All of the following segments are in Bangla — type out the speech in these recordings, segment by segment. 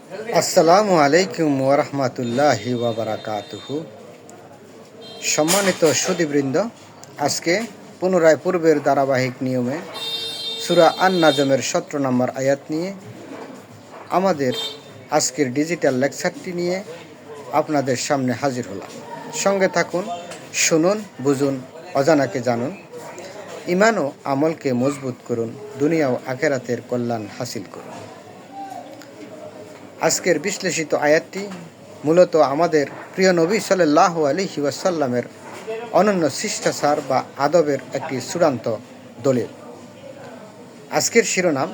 আসসালামু আলাইকুম ওরহমতুল্লাহি ওয়াবারাকাতুহু। সম্মানিত সুধীবৃন্দ, আজকে পুনরায় পূর্বের ধারাবাহিক নিয়মে সূরা আন-নাজমের 17 নম্বর আয়াত নিয়ে আমাদের আজকের ডিজিটাল লেকচারটি নিয়ে আপনাদের সামনে হাজির হলাম। সঙ্গে থাকুন, শুনুন, বুঝুন, অজানাকে জানুন, ইমান ও আমলকে মজবুত করুন, দুনিয়া ও আখিরাতের কল্যাণ হাসিল করুন। আজকের বিশ্লেষিত আয়াতটি মূলত আমাদের প্রিয় নবী সাল্লাল্লাহু আলাইহি ওয়াসাল্লামের অনন্য শিষ্টাচার বা আদবের একটি চূড়ান্ত দলিল। আজকের শিরোনাম: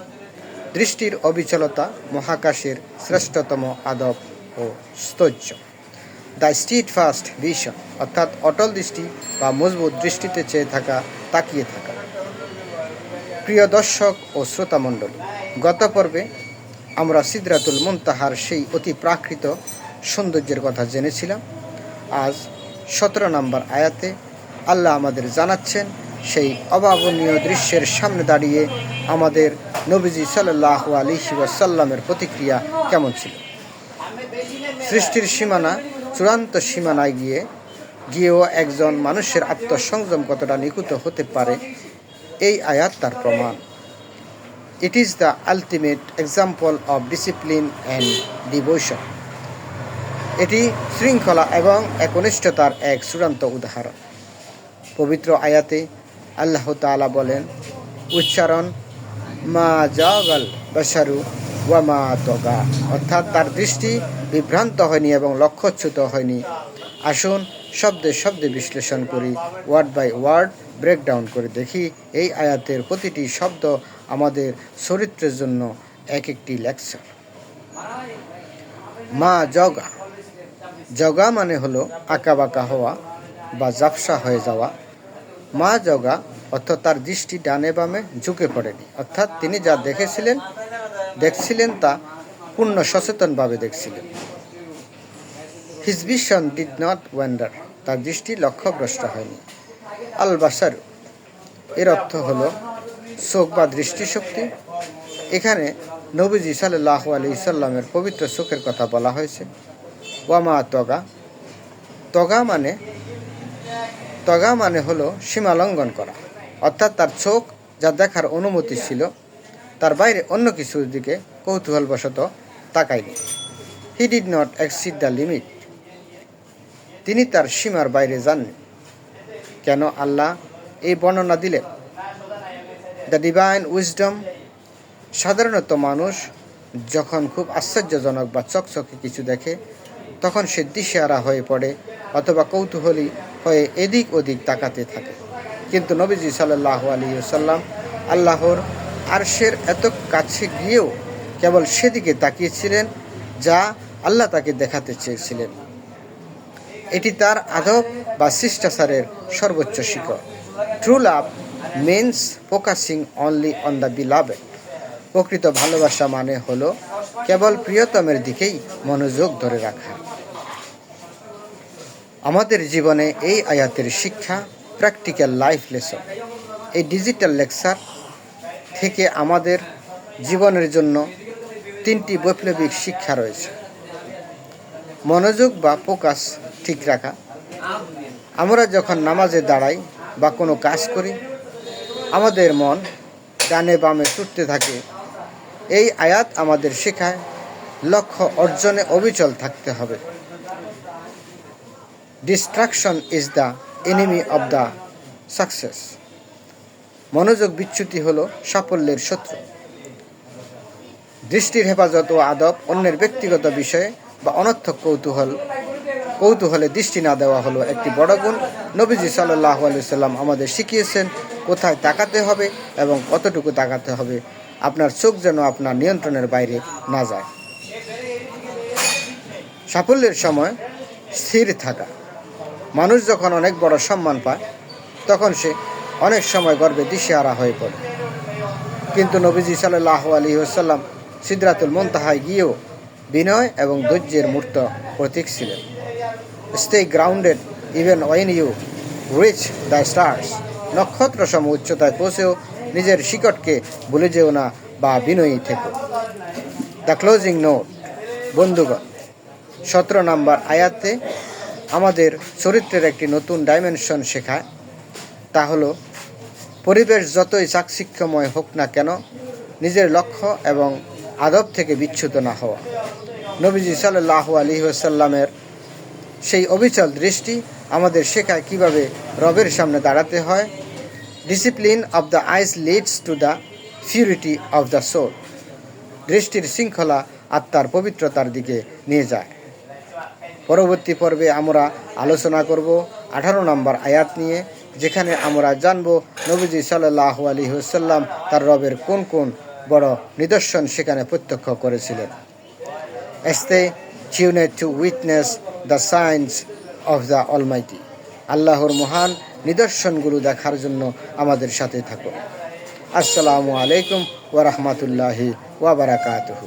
দৃষ্টির অবিচলতা মহাকাশের শ্রেষ্ঠতম আদব ও স্তৈর্য। দ্য স্ট্রিট ফাস্ট ভিশন, অর্থাৎ অটল দৃষ্টি বা মজবুত দৃষ্টিতে চেয়ে থাকা, তাকিয়ে থাকা। প্রিয় দর্শক ও শ্রোতামণ্ডলী, গত পর্বে আমরা সিদরাতুল মুনতাহার সেই অতি প্রাকৃত সৌন্দর্যের কথা জেনেছিলাম। আজ 17 নম্বর আয়াতে আল্লাহ আমাদের জানাচ্ছেন সেই অভাবনীয় দৃশ্যের সামনে দাঁড়িয়ে আমাদের নবীজি সাল্লাল্লাহু আলাইহি ওয়াসাল্লামের প্রতিক্রিয়া কেমন ছিল। সৃষ্টির সীমানা, চূড়ান্ত সীমানায় গিয়েও একজন মানুষের আত্মসংযম কতটা নিখুঁত হতে পারে, এই আয়াত তার প্রমাণ। It is the ultimate example of discipline and devotion. এটি শৃঙ্খলা এবং একনিষ্ঠতার এক চূড়ান্ত উদাহরণ। পবিত্র আয়াতে আল্লাহ তাআলা বলেন, উচ্চারণ মা জাগাল বাশারু ওয়া মা তগা, অর্থাৎ তার দৃষ্টি বিভ্রান্ত হয়নি এবং লক্ষ্যচ্যুত হয়নি। আসুন শব্দে শব্দে বিশ্লেষণ করি, ওয়ার্ড বাই ওয়ার্ড ব্রেকডাউন করে দেখি এই আয়াতের প্রতিটি শব্দ আমাদের চরিত্রের জন্য এক একটি লেকচার। মা জগা, জগা মানে হলো আঁকাবাঁকা হওয়া বা ঝাপসা হয়ে যাওয়া। মা জগা অর্থাৎ তার দৃষ্টি ডানে বামে ঝুঁকে পড়েনি, অর্থাৎ তিনি যা দেখছিলেন তা পূর্ণ সচেতনভাবে দেখছিলেন। His vision did not wonder, তার দৃষ্টি লক্ষ্যভ্রষ্ট হয়নি। আল বাসারু, এর অর্থ হলো চোখ বা দৃষ্টিশক্তি। এখানে নবীজি সাল্লাল্লাহু আলাইহি সাল্লামের পবিত্র চোখের কথা বলা হয়েছে। ওয়ামা তগা, তগা মানে হলো সীমা লঙ্ঘন করা, অর্থাৎ তার চোখ যা দেখার অনুমতি ছিল তার বাইরে অন্য কিছুর দিকে কৌতূহলবশত তাকায়নি। He did not exceed the limit, তিনি তার সীমার বাইরে যাননি। কেন আল্লাহ এই বর্ণনা দিলেন? দ্য ডিভাইন উইজডম, সাধারণত মানুষ যখন খুব আশ্চর্যজনক বা চকচকে কিছু দেখে তখন সে দিশেহারা হয়ে পড়ে অথবা কৌতূহলী হয়ে এদিক ওদিক তাকাতে থাকে। কিন্তু নবীজি সাল্লাল্লাহু আলাইহি ওয়াসাল্লাম আল্লাহর আরশের এত কাছে গিয়েও কেবল সেদিকে তাকিয়েছিলেন যা আল্লাহ তাকে দেখাতে চেয়েছিলেন। এটি তার আদব বা শিষ্টাচারের সর্বোচ্চ শিখর। True love means focusing only on the beloved. প্রকৃত ভালোবাসা মানে হলো কেবল প্রিয়তমের দিকেই মনোযোগ ধরে রাখা। আমাদের জীবনে এই আয়াতের শিক্ষা প্র্যাকটিক্যাল লাইফ লেসন। এই ডিজিটাল লেকচার থেকে আমাদের জীবনের জন্য 3টি বৈপ্লবিক শিক্ষা রয়েছে। মনোযোগ বা ফোকাস ঠিক রাখা। আমরা যখন নামাজে দাঁড়াই বা কোনো কাজ করি আমাদের মন ডানে বামে ছুটতে থাকে। এই আয়াত আমাদের শেখায় লক্ষ্য অর্জনে অবিচল থাকতে হবে। Distraction is the enemy of the success. মনোযোগ বিচ্যুতি হলো সাফল্যের শত্রু। দৃষ্টির হেফাজত ও আদব, অন্যের ব্যক্তিগত বিষয়ে বা অনর্থক কৌতূহলে দৃষ্টি না দেওয়া হলো একটি বড় গুণ। নবীজি সাল্লাল্লাহু আলাইহি সাল্লাম আমাদের শিখিয়েছেন কোথায় তাকাতে হবে এবং কতটুকু তাকাতে হবে। আপনার চোখ যেন আপনার নিয়ন্ত্রণের বাইরে না যায়। সাফল্যের সময় স্থির থাকা। মানুষ যখন অনেক বড় সম্মান পায় তখন সে অনেক সময় গর্বে দিশেহারা হয়ে পড়ে। কিন্তু নবীজি সাল্লাল্লাহু আলাইহি ওয়াসাল্লাম সিদরাতুল মুনতাহায় গিয়েও বিনয় এবং ধৈর্যের মূর্ত প্রতীক ছিলেন। Stay grounded even when you reach the stars. নক্ষত্র সম উচ্চতায় পৌঁছেও নিজের শিকড়কে ভুলে যেও না বা বিনয়ী থেকো। দ্য ক্লোজিং নোট, বন্ধুগণ, 17 নম্বর আয়াতে আমাদের চরিত্রের একটি নতুন ডাইমেনশন শেখায়। তা হলো পরিবেশ যতই চাকচিক্যময় হোক না কেন, নিজের লক্ষ্য এবং আদব থেকে বিচ্যুত না হওয়া। নবীজি সাল্লাল্লাহু আলাইহি ওয়াসাল্লামের সেই অবিচল দৃষ্টি আমাদের শেখায় কিভাবে রবের সামনে দাঁড়াতে হয়। Discipline of the eyes leads to the purity of the soul. দৃষ্টির শৃঙ্খলা আত্মার পবিত্রতার দিকে নিয়ে যায়। পরবর্তী পর্বে আমরা আলোচনা করব 18 নম্বর আয়াত নিয়ে, যেখানে আমরা জানব নবীজি সাল্লাল্লাহু আলাইহি ওয়াসাল্লাম তার রবের কোন কোন বড় নিদর্শন সেখানে প্রত্যক্ষ করেছিলেন। Stay tuned to witness the signs of the Almighty. আল্লাহর মহান নিদর্শনগুলো দেখার জন্য আমাদের সাথে থাকুন। আসসালামু আলাইকুম ওয়া রাহমাতুল্লাহি ওয়া বারাকাতুহু।